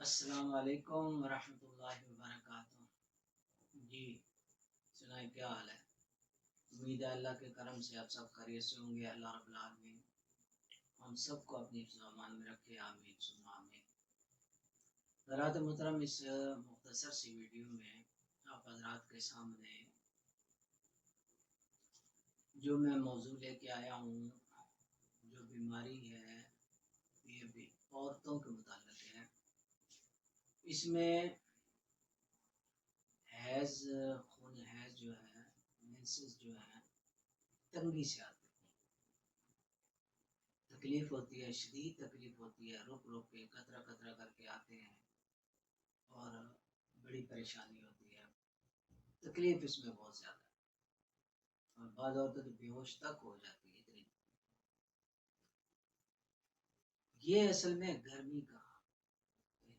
अस्सलाम वालेकुम वरहमतुल्लाहि वबरकातुह। जी सुनाए, क्या हाल है? उम्मीद है अल्लाह के करम से आप सब खैरियत से होंगे। अल्लाह रब्बुल आलमीन हम सबको अपनी हिफ्ज़-ओ-अमान में रखे, आमीन सुम्मा आमीन। हज़रात मोहतरम, इस मुख्तसर सी वीडियो में आप हज़रात के सामने जो मैं मौजू लेके आया हूँ, जो बीमारी है, ये भी औरतों के मुताल्लिक़ है। इसमें हैज़, खून हैज़ जो है, मेंसेस जो है, तंगी से आते हैं, तकलीफ़ होती है, शदीद तकलीफ़ होती है, रुक रुक के कतरा कतरा करके आते हैं और बड़ी परेशानी होती है। तकलीफ़ इसमें बहुत ज़्यादा है और बाद औरतें तो बेहोश तक हो जाती है इतनी। ये असल में गर्मी का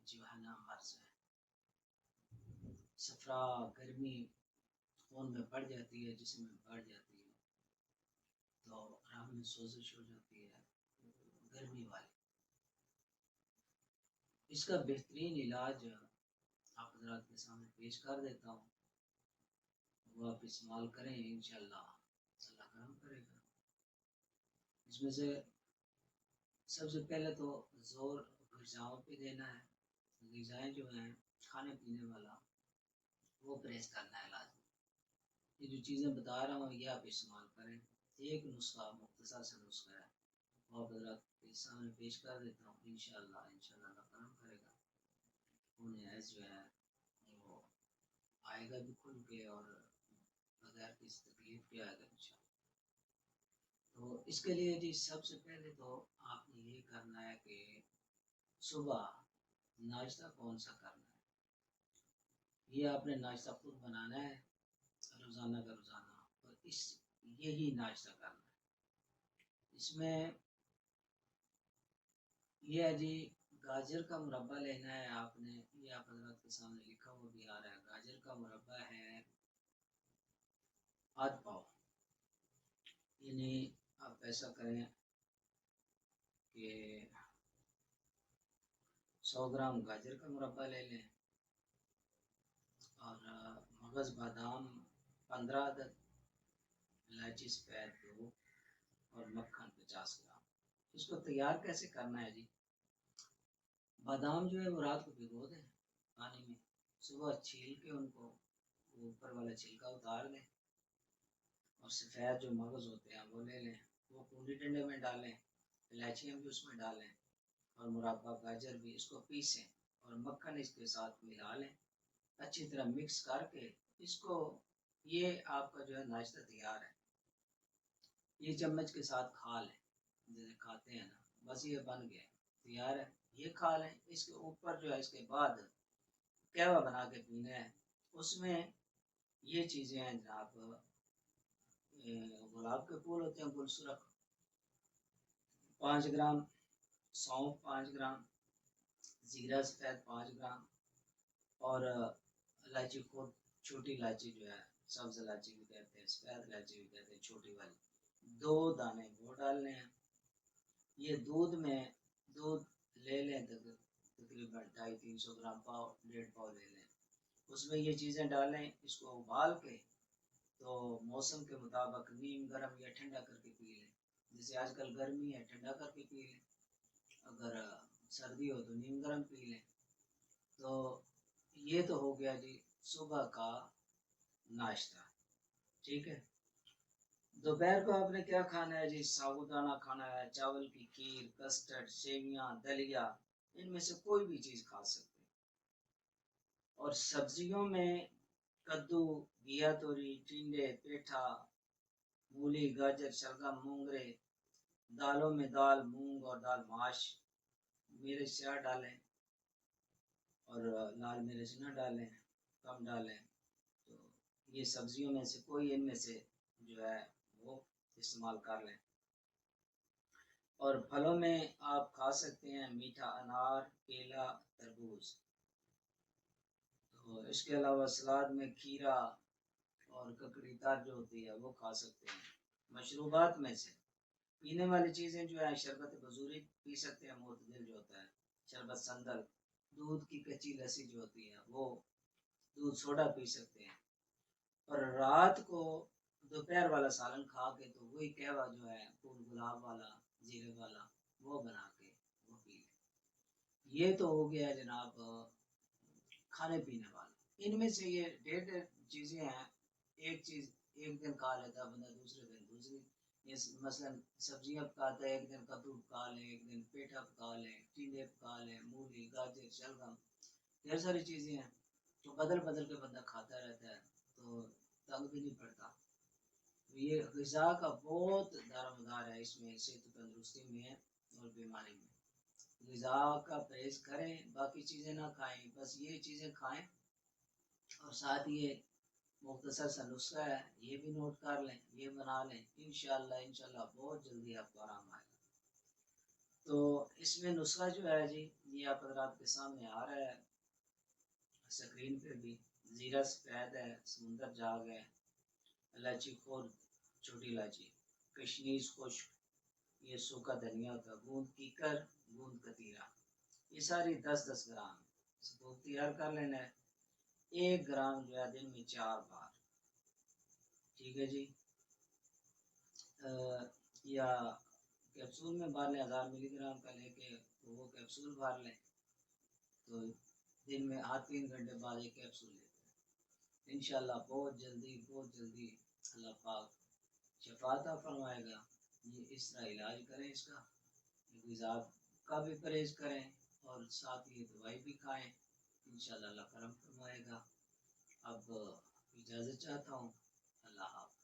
जो है ना मर्ज़ है। सफरा गर्मी खून में बढ़ जाती है, जिस्म में बढ़ जाती है, तो आराम में सोजिश हो जाती है गर्मी वाली। इसका बेहतरीन इलाज आप हज़रात के सामने पेश कर देता हूँ, वो आप इस्तेमाल करें, इंशाअल्लाह अल्लाह करम करेगा। इसमें से सबसे पहले तो ज़ोर ग़िज़ाओं पे देना है। ग़िज़ाएँ जो हैं, खाने पीने वाला, वो परहेज़ करना है लाज़मी। ये जो चीज़ें बता रहा हूँ, ये आप इस्तेमाल करें। एक नुस्ख़ा, मुख्तसर सा नुस्ख़ा है, वो आप हज़रात के सामने पेश कर देता हूँ, इंशाअल्लाह अल्लाह करम करेगा। उन्हें ऐसे जो है वो आएगा भी खुल के और बगैर किसी तकलीफ़ के आएगा इंशाअल्लाह। तो इसके लिए जी सबसे पहले तो आपने ये करना है कि सुबह नाश्ता कौन सा करना है, ये आपने नाश्ता खुद बनाना है रोज़ाना का रोज़ाना, और यही नाश्ता करना है। इसमें ये है जी, गाजर का मुरब्बा लेना है आपने। ये आप हज़रात के सामने लिखा हुआ भी आ रहा है। गाजर का मुरब्बा है आध पाव, यानी आप ऐसा करें कि 100 ग्राम गाजर का मुरब्बा ले लें और मगज़ बादाम 15 अदद, इलायची सफ़ेद 2 और मक्खन 50 ग्राम। इसको तैयार कैसे करना है जी? बादाम जो है वो रात को भिगो दें पानी में, सुबह छील के उनको ऊपर वाला छिलका उतार लें और सफ़ेद जो मगज़ होते हैं वो ले लें, वो कूली डंडे में डालें, इलायचियाँ भी उसमें डालें और मुरब्बा गाजर भी, इसको पीसें और मक्खन इसके साथ मिला लें, अच्छी तरह मिक्स करके इसको, ये आपका जो है नाश्ता तैयार है। ये चम्मच के साथ खा लें, जैसे खाते हैं ना, बस ये बन गया तैयार है, ये खा लें। इसके ऊपर जो है इसके बाद कहवा बना के पीना है। उसमें ये चीज़ें हैं जनाब, गुलाब के फूल होते हैं, गुलसुरख 5 ग्राम, सौंफ 5 ग्राम, ज़ीरा सफ़ेद 5 ग्राम और इलायची खुद, छोटी इलायची जो है, सब्ज़ इलायची भी कहते हैं, सफ़ेद इलायची भी कहते हैं, छोटी वाली 2 दाने वो डालने हैं। ये दूध ले लें, तकरीबन 250-300 ग्राम, पाव 1.5 पाव ले लें। उसमें ये चीज़ें डालें, इसको उबाल के तो मौसम के मुताबिक नीम गर्म या ठंडा करके पी लें। जैसे आजकल गर्मी है, ठंडा करके पी लें, अगर सर्दी हो तो नीम गर्म पी लें। तो ये तो हो गया जी सुबह का नाश्ता, ठीक है। दोपहर को आपने क्या खाना है जी? साबूदाना खाना है, चावल की खीर, कस्टर्ड, सेवियाँ, दलिया, इनमें से कोई भी चीज़ खा सकते हैं। और सब्जियों में कद्दू, घिया तोरी, टिंडे, पेठा, मूली, गाजर, शलगम, मूंगरे, दालों में दाल मूंग और दाल माश, मिर्च स्याह डालें और लाल मिर्च न डालें, कम डालें। तो ये सब्जियों में से कोई इनमें से जो है वो इस्तेमाल कर लें। और फलों में आप खा सकते हैं मीठा अनार, केला, तरबूज। तो इसके अलावा सलाद में खीरा और ककड़ी तर जो होती है वो खा सकते हैं। मशरूबात में से पीने वाली चीज़ें जो है, शरबत बजूरी पी सकते हैं, मोतदिल जो होता है, शरबत संदल, दूध की کچی لسی جو ہوتی ہے وہ دودھ سوڈا پی سکتے ہیں، اور رات کو دوپہر والا سالن کھا کے تو وہی قہوہ جو ہے پھول گلاب والا زیرے والا وہ بنا کے وہ پی لیں۔ یہ تو ہو گیا جناب کھانے پینے والا۔ ان میں سے یہ ڈیڑھ چیزیں ہیں، ایک چیز ایک دن کھا لیتا بندہ، دوسرے دن دوسری، مثلا سبزیاں پکاتا ہے، ایک دن کدو پکا لیں، ایک دن پیٹھا پکا لیں، ٹنڈے پکا لیں، مولی گاجر شلگم، ڈھیر ساری چیزیں ہیں تو بدل بدل کے بندہ کھاتا رہتا ہے تو تنگ بھی نہیں پڑتا۔ یہ غذا کا بہت دار مدار ہے اس میں، صحت تندرستی میں اور بیماری میں۔ غذا کا پرہیز کریں، باقی چیزیں نہ کھائیں، بس یہ چیزیں کھائیں، اور ساتھ یہ مختصر سا نسخہ ہے یہ بھی نوٹ کر لیں، یہ بنا لیں، انشاءاللہ بہت جلدی آپ کو آرام آئے گا۔ تو اس میں نسخہ جو ہے جی یہ آپ حضرات کے سامنے آ رہا ہے اسکرین پہ بھی۔ زیرہ سفید ہے، سمندر جاگ ہے، الائچی خرد چھوٹی الائچی، کشمیش خشک، یہ سوکھا دھنیا کا، گوند کیکر، گوند کتیرا، یہ ساری 10-10 گرام ثبوت تیار کر لینا ہے۔ 1 گرام جو ہے دن میں 4 بار، ٹھیک ہے جی۔ یا کیپسول میں بھر لیں، 1000 ملی گرام کا لے کے وہ کیپسول بھر لیں، تو دن میں ہر 3 گھنٹے بعد ایک کیپسول لیتے ہیں۔ انشاءاللہ بہت جلدی اللہ پاک شفا عطا فرمائے گا۔ یہ اس طرح علاج کریں اس کا، غذا کا بھی پرہیز کریں اور ساتھ یہ دوائی بھی کھائیں، انشاءاللہ اللہ کرم فرمائے گا۔ اب اجازت چاہتا ہوں، اللہ حافظ۔